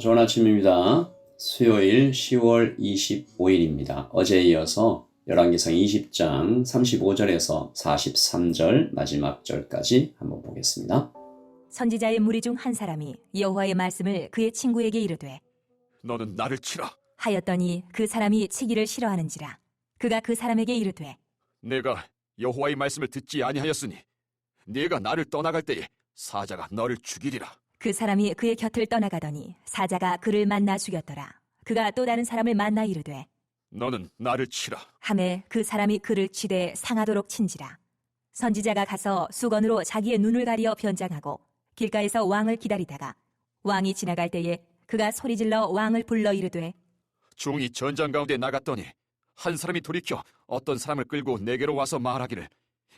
좋은 아침입니다. 수요일 10월 25일입니다. 어제에 이어서 열왕기상 20장 35절에서 43절 마지막 절까지 한번 보겠습니다. 선지자의 무리 중 한 사람이 여호와의 말씀을 그의 친구에게 이르되 너는 나를 치라. 하였더니 그 사람이 치기를 싫어하는지라. 그가 그 사람에게 이르되 내가 여호와의 말씀을 듣지 아니하였으니 네가 나를 떠나갈 때에 사자가 너를 죽이리라. 그 사람이 그의 곁을 떠나가더니 사자가 그를 만나 죽였더라. 그가 또 다른 사람을 만나 이르되 너는 나를 치라. 하매 그 사람이 그를 치되 상하도록 친지라. 선지자가 가서 수건으로 자기의 눈을 가리어 변장하고 길가에서 왕을 기다리다가 왕이 지나갈 때에 그가 소리질러 왕을 불러 이르되 종이 전장 가운데 나갔더니 한 사람이 돌이켜 어떤 사람을 끌고 내게로 와서 말하기를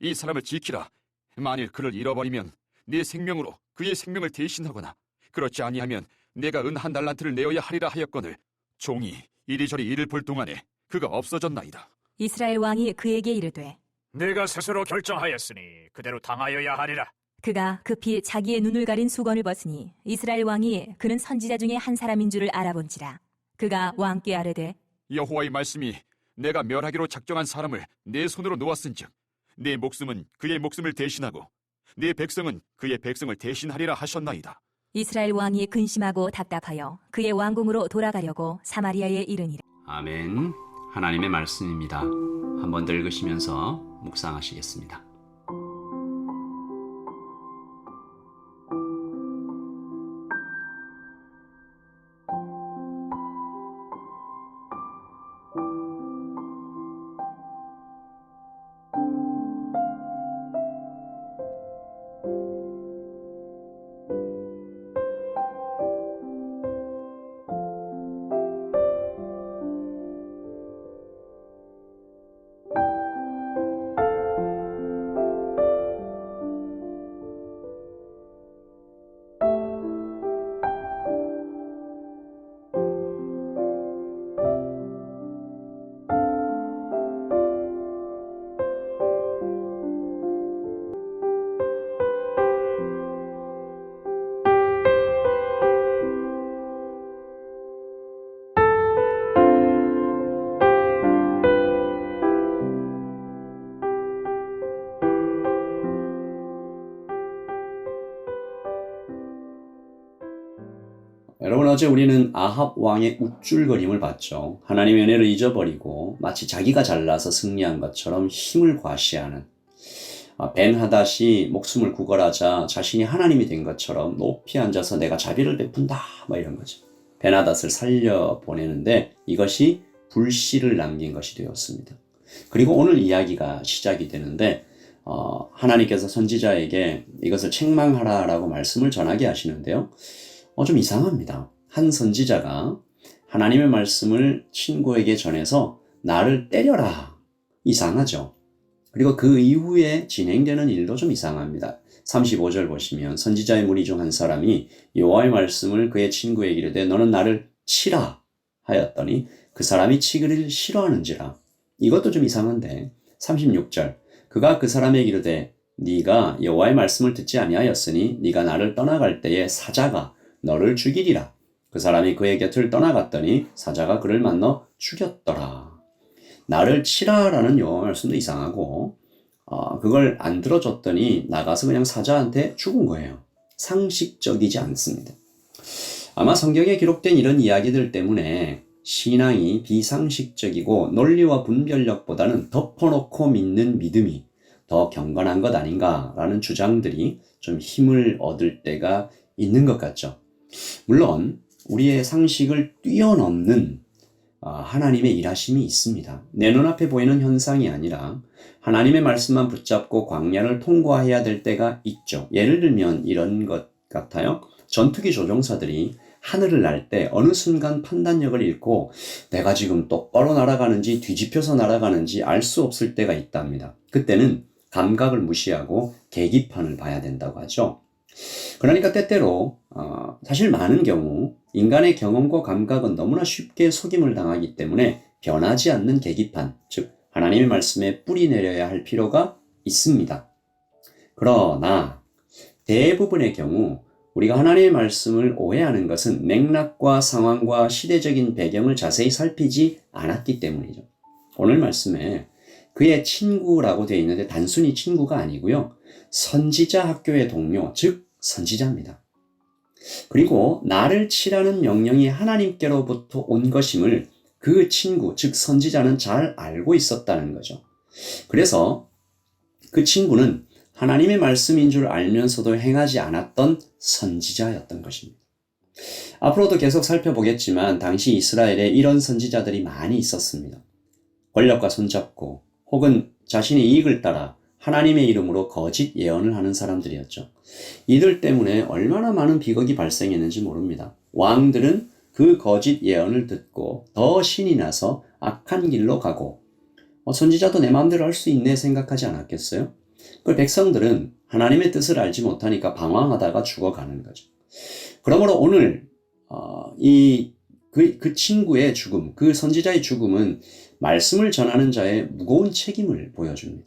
이 사람을 지키라. 만일 그를 잃어버리면 네 생명으로 그의 생명을 대신하거나 그렇지 아니하면 내가 은 한 달란트를 내어야 하리라 하였거늘 종이 이리저리 이를 볼 동안에 그가 없어졌나이다. 이스라엘 왕이 그에게 이르되 내가 스스로 결정하였으니 그대로 당하여야 하리라. 그가 급히 자기의 눈을 가린 수건을 벗으니 이스라엘 왕이 그는 선지자 중에 한 사람인 줄을 알아본지라. 그가 왕께 아뢰되 여호와의 말씀이 내가 멸하기로 작정한 사람을 내 손으로 놓았은즉 내 목숨은 그의 목숨을 대신하고 내 백성은 그의 백성을 대신하리라 하셨나이다. 이스라엘 왕이 근심하고 답답하여 그의 왕궁으로 돌아가려고 사마리아에 이르니라. 아멘. 하나님의 말씀입니다. 한번 더 읽으시면서 묵상하시겠습니다. 여러분, 어제 우리는 아합 왕의 우쭐거림을 봤죠. 하나님의 은혜를 잊어버리고 마치 자기가 잘나서 승리한 것처럼 힘을 과시하는, 벤하닷이 목숨을 구걸하자 자신이 하나님이 된 것처럼 높이 앉아서 내가 자비를 베푼다 이런 거죠. 벤하닷을 살려보내는데 이것이 불씨를 남긴 것이 되었습니다. 그리고 오늘 이야기가 시작이 되는데 하나님께서 선지자에게 이것을 책망하라라고 말씀을 전하게 하시는데요. 좀 이상합니다. 한 선지자가 하나님의 말씀을 친구에게 전해서 나를 때려라. 이상하죠. 그리고 그 이후에 진행되는 일도 좀 이상합니다. 35절 보시면 선지자의 무리 중 한 사람이 여호와의 말씀을 그의 친구에게 이르되 너는 나를 치라 하였더니 그 사람이 치기를 싫어하는지라. 이것도 좀 이상한데 36절 그가 그 사람에게 이르되 네가 여호와의 말씀을 듣지 아니하였으니 네가 나를 떠나갈 때에 사자가 너를 죽이리라. 그 사람이 그의 곁을 떠나갔더니 사자가 그를 만나 죽였더라. 나를 치라라는 여호와 말씀도 이상하고 그걸 안 들어줬더니 나가서 그냥 사자한테 죽은 거예요. 상식적이지 않습니다. 아마 성경에 기록된 이런 이야기들 때문에 신앙이 비상식적이고 논리와 분별력보다는 덮어놓고 믿는 믿음이 더 경건한 것 아닌가라는 주장들이 좀 힘을 얻을 때가 있는 것 같죠. 물론 우리의 상식을 뛰어넘는 하나님의 일하심이 있습니다. 내 눈앞에 보이는 현상이 아니라 하나님의 말씀만 붙잡고 광야를 통과해야 될 때가 있죠. 예를 들면 이런 것 같아요. 전투기 조종사들이 하늘을 날 때 어느 순간 판단력을 잃고 내가 지금 똑바로 날아가는지 뒤집혀서 날아가는지 알 수 없을 때가 있답니다. 그때는 감각을 무시하고 계기판을 봐야 된다고 하죠. 그러니까 때때로 사실 많은 경우 인간의 경험과 감각은 너무나 쉽게 속임을 당하기 때문에 변하지 않는 계기판, 즉 하나님의 말씀에 뿌리 내려야 할 필요가 있습니다. 그러나 대부분의 경우 우리가 하나님의 말씀을 오해하는 것은 맥락과 상황과 시대적인 배경을 자세히 살피지 않았기 때문이죠. 오늘 말씀에 그의 친구라고 되어 있는데 단순히 친구가 아니고요. 선지자 학교의 동료, 즉 선지자입니다. 그리고 나를 치라는 명령이 하나님께로부터 온 것임을 그 친구, 즉 선지자는 잘 알고 있었다는 거죠. 그래서 그 친구는 하나님의 말씀인 줄 알면서도 행하지 않았던 선지자였던 것입니다. 앞으로도 계속 살펴보겠지만 당시 이스라엘에 이런 선지자들이 많이 있었습니다. 권력과 손잡고 혹은 자신의 이익을 따라 하나님의 이름으로 거짓 예언을 하는 사람들이었죠. 이들 때문에 얼마나 많은 비극이 발생했는지 모릅니다. 왕들은 그 거짓 예언을 듣고 더 신이 나서 악한 길로 가고 선지자도 내 마음대로 할 수 있네 생각하지 않았겠어요? 그 백성들은 하나님의 뜻을 알지 못하니까 방황하다가 죽어가는 거죠. 그러므로 오늘 그 친구의 죽음, 그 선지자의 죽음은 말씀을 전하는 자의 무거운 책임을 보여줍니다.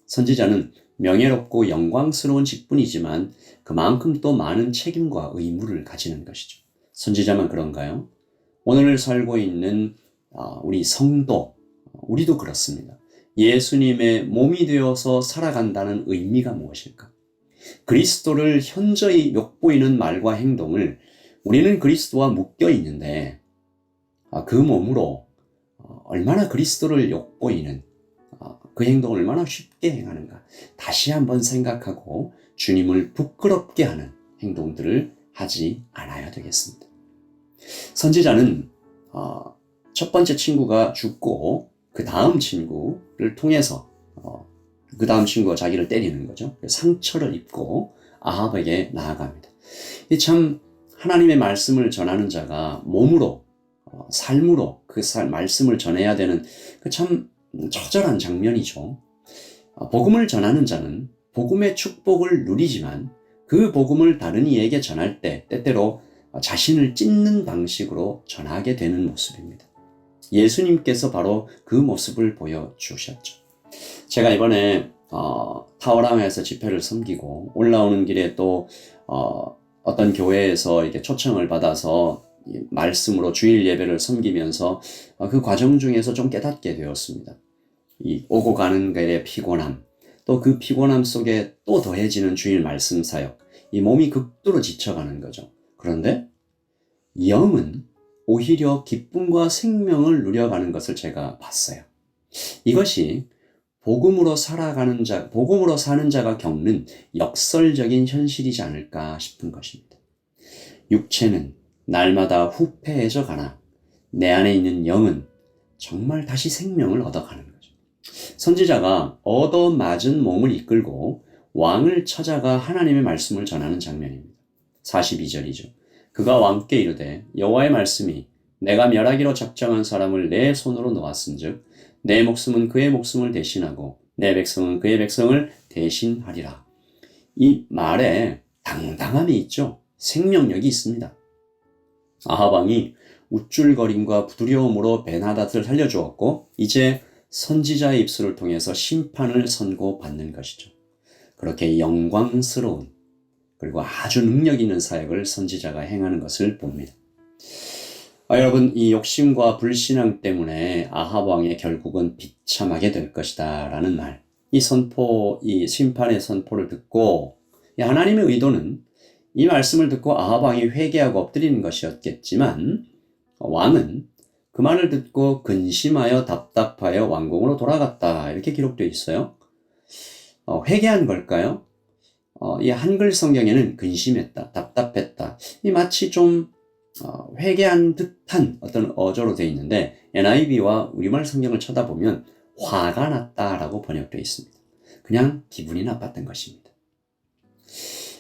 선지자는 명예롭고 영광스러운 직분이지만 그만큼 또 많은 책임과 의무를 가지는 것이죠. 선지자만 그런가요? 오늘 살고 있는 우리 성도, 우리도 그렇습니다. 예수님의 몸이 되어서 살아간다는 의미가 무엇일까? 그리스도를 현저히 욕보이는 말과 행동을 우리는 그리스도와 묶여 있는데 그 몸으로 얼마나 그리스도를 욕보이는 그 행동을 얼마나 쉽게 행하는가 다시 한번 생각하고 주님을 부끄럽게 하는 행동들을 하지 않아야 되겠습니다. 선지자는 첫 번째 친구가 죽고 그 다음 친구를 통해서 그 다음 친구가 자기를 때리는 거죠. 상처를 입고 아합에게 나아갑니다. 참 하나님의 말씀을 전하는 자가 몸으로 삶으로 그 말씀을 전해야 되는 그 참 처절한 장면이죠. 복음을 전하는 자는 복음의 축복을 누리지만 그 복음을 다른 이에게 전할 때 때때로 자신을 찢는 방식으로 전하게 되는 모습입니다. 예수님께서 바로 그 모습을 보여주셨죠. 제가 이번에 타오람에서 집회를 섬기고 올라오는 길에 또 어떤 교회에서 이렇게 초청을 받아서 말씀으로 주일 예배를 섬기면서 그 과정 중에서 좀 깨닫게 되었습니다. 이 오고 가는 길의 피곤함, 또 그 피곤함 속에 또 더해지는 주일 말씀 사역, 이 몸이 극도로 지쳐가는 거죠. 그런데 영은 오히려 기쁨과 생명을 누려가는 것을 제가 봤어요. 이것이 복음으로 사는 자가 겪는 역설적인 현실이지 않을까 싶은 것입니다. 육체는 날마다 후패해져 가나 내 안에 있는 영은 정말 다시 생명을 얻어가는 거죠. 선지자가 얻어맞은 몸을 이끌고 왕을 찾아가 하나님의 말씀을 전하는 장면입니다. 42절이죠. 그가 왕께 이르되 여호와의 말씀이 내가 멸하기로 작정한 사람을 내 손으로 놓았은즉 내 목숨은 그의 목숨을 대신하고 내 백성은 그의 백성을 대신하리라. 이 말에 당당함이 있죠. 생명력이 있습니다. 아합 왕이 우쭐거림과 두려움으로 벤하닷을 살려주었고 이제 선지자의 입술을 통해서 심판을 선고받는 것이죠. 그렇게 영광스러운 그리고 아주 능력 있는 사역을 선지자가 행하는 것을 봅니다. 여러분, 이 욕심과 불신앙 때문에 아합 왕의 결국은 비참하게 될 것이다 라는 말, 이 심판의 선포를 듣고 하나님의 의도는 이 말씀을 듣고 아합 왕이 회개하고 엎드리는 것이었겠지만 왕은 그 말을 듣고 근심하여 답답하여 왕궁으로 돌아갔다 이렇게 기록되어 있어요. 회개한 걸까요? 이 한글 성경에는 근심했다, 답답했다, 이 마치 좀 회개한 듯한 어떤 어조로 되어 있는데 NIV와 우리말 성경을 쳐다보면 화가 났다라고 번역되어 있습니다. 그냥 기분이 나빴던 것입니다.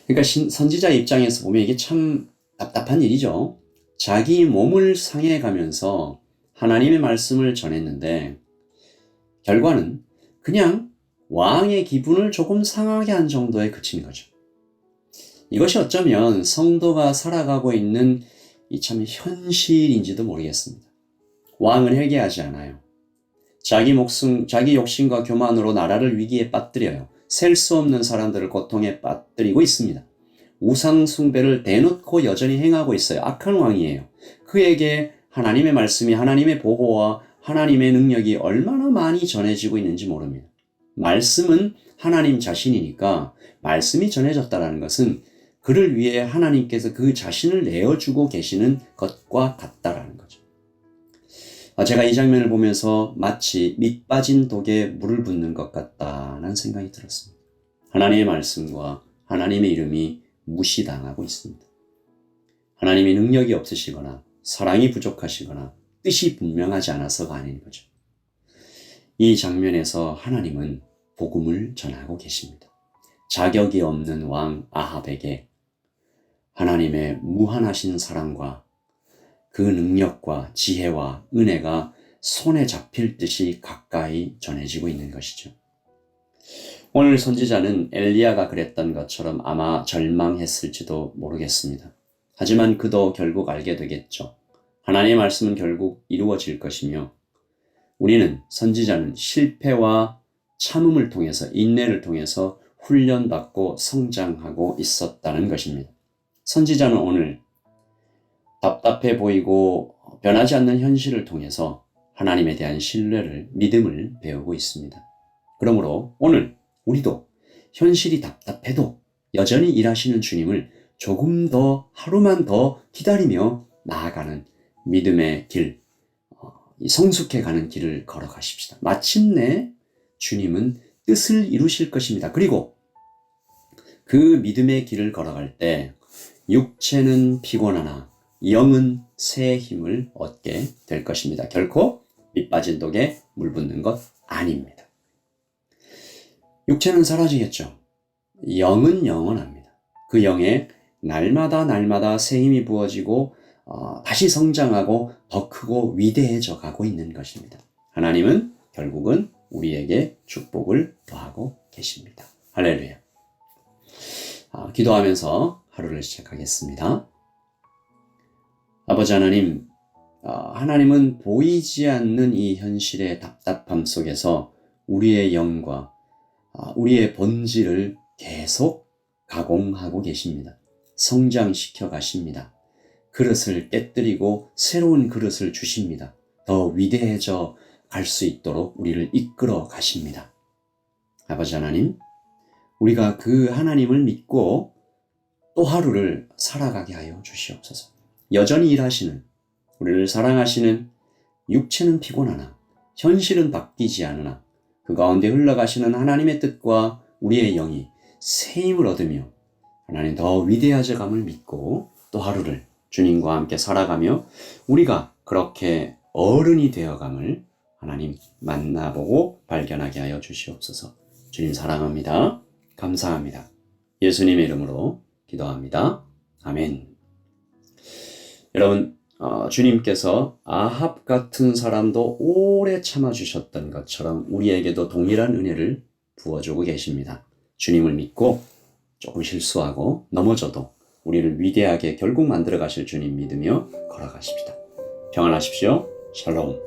그러니까 선지자 입장에서 보면 이게 참 답답한 일이죠. 자기 몸을 상해가면서 하나님의 말씀을 전했는데 결과는 그냥 왕의 기분을 조금 상하게 한 정도에 그친 거죠. 이것이 어쩌면 성도가 살아가고 있는 이 참 현실인지도 모르겠습니다. 왕은 회개하지 않아요. 자기 욕심과 교만으로 나라를 위기에 빠뜨려요. 셀 수 없는 사람들을 고통에 빠뜨리고 있습니다. 우상 숭배를 대놓고 여전히 행하고 있어요. 악한 왕이에요. 그에게 하나님의 말씀이, 하나님의 보호와 하나님의 능력이 얼마나 많이 전해지고 있는지 모릅니다. 말씀은 하나님 자신이니까 말씀이 전해졌다는 것은 그를 위해 하나님께서 그 자신을 내어주고 계시는 것과 같다라는 거죠. 제가 이 장면을 보면서 마치 밑 빠진 독에 물을 붓는 것 같다는 생각이 들었습니다. 하나님의 말씀과 하나님의 이름이 무시당하고 있습니다. 하나님이 능력이 없으시거나 사랑이 부족하시거나 뜻이 분명하지 않아서가 아닌 거죠. 이 장면에서 하나님은 복음을 전하고 계십니다. 자격이 없는 왕 아합에게 하나님의 무한하신 사랑과 그 능력과 지혜와 은혜가 손에 잡힐 듯이 가까이 전해지고 있는 것이죠. 오늘 선지자는 엘리야가 그랬던 것처럼 아마 절망했을지도 모르겠습니다. 하지만 그도 결국 알게 되겠죠. 하나님의 말씀은 결국 이루어질 것이며 우리는 선지자는 실패와 참음을 통해서 인내를 통해서 훈련받고 성장하고 있었다는 것입니다. 선지자는 오늘 답답해 보이고 변하지 않는 현실을 통해서 하나님에 대한 신뢰를, 믿음을 배우고 있습니다. 그러므로 오늘 우리도 현실이 답답해도 여전히 일하시는 주님을 조금 더, 하루만 더 기다리며 나아가는 믿음의 길, 성숙해가는 길을 걸어가십시다. 마침내 주님은 뜻을 이루실 것입니다. 그리고 그 믿음의 길을 걸어갈 때 육체는 피곤하나 영은 새 힘을 얻게 될 것입니다. 결코 밑 빠진 독에 물 붓는 것 아닙니다. 육체는 사라지겠죠. 영은 영원합니다. 그 영에 날마다 새 힘이 부어지고 다시 성장하고 더 크고 위대해져 가고 있는 것입니다. 하나님은 결국은 우리에게 축복을 더하고 계십니다. 할렐루야. 기도하면서 하루를 시작하겠습니다. 아버지 하나님, 하나님은 보이지 않는 이 현실의 답답함 속에서 우리의 영과 우리의 본질을 계속 가공하고 계십니다. 성장시켜 가십니다. 그릇을 깨뜨리고 새로운 그릇을 주십니다. 더 위대해져 갈 수 있도록 우리를 이끌어 가십니다. 아버지 하나님, 우리가 그 하나님을 믿고 또 하루를 살아가게 하여 주시옵소서. 여전히 일하시는, 우리를 사랑하시는, 육체는 피곤하나 현실은 바뀌지 않으나 그 가운데 흘러가시는 하나님의 뜻과 우리의 영이 새 힘을 얻으며 하나님 더 위대하져 감을 믿고 또 하루를 주님과 함께 살아가며 우리가 그렇게 어른이 되어감을 하나님 만나보고 발견하게 하여 주시옵소서. 주님 사랑합니다. 감사합니다. 예수님의 이름으로 기도합니다. 아멘. 여러분, 주님께서 아합 같은 사람도 오래 참아주셨던 것처럼 우리에게도 동일한 은혜를 부어주고 계십니다. 주님을 믿고 조금 실수하고 넘어져도 우리를 위대하게 결국 만들어 가실 주님 믿으며 걸어가십시다. 평안하십시오. 샬롬.